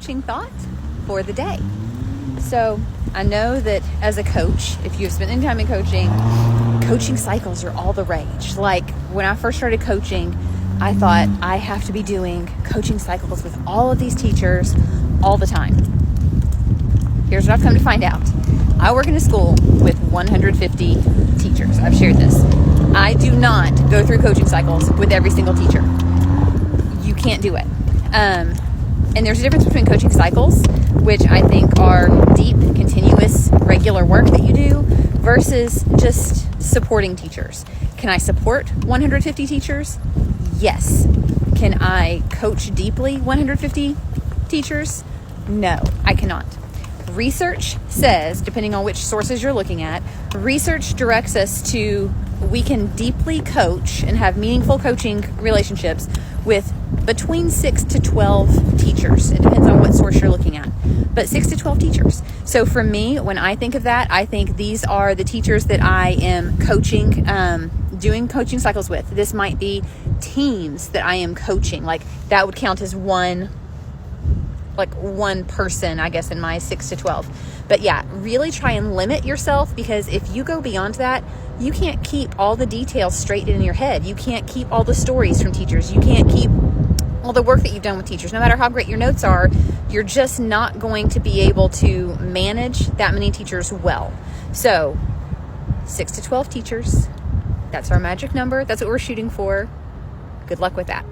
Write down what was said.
coaching thought for the day. So I know that as a coach, if you've spent any time in coaching cycles are all the rage. Like when I first started coaching, I thought I have to be doing coaching cycles with all of these teachers all the time. Here's what I've come to find out. I work in a school with 150 teachers. I've shared this. I do not go through coaching cycles with every single teacher. You can't do it. And there's a difference between coaching cycles, which I think are deep, continuous, regular work that you do, versus just supporting teachers. Can I support 150 teachers? Yes. Can I coach deeply 150 teachers? No, I cannot. Research says, depending on which sources you're looking at, research directs us to, we can deeply coach and have meaningful coaching relationships with between 6 to 12 teachers. It depends on what source you're looking at, but 6 to 12 teachers. So for me, when I think of that, I think these are the teachers that I am coaching, doing coaching cycles with. This might be teams that I am coaching. Like that would count as one person, I guess, in my 6 to 12. But yeah, really try and limit yourself, because if you go beyond that, you can't keep all the details straight in your head. You can't keep all the stories from teachers. You can't keep all the work that you've done with teachers. No matter how great your notes are, you're just not going to be able to manage that many teachers well. So 6 to 12 teachers, that's our magic number. That's what we're shooting for. Good luck with that.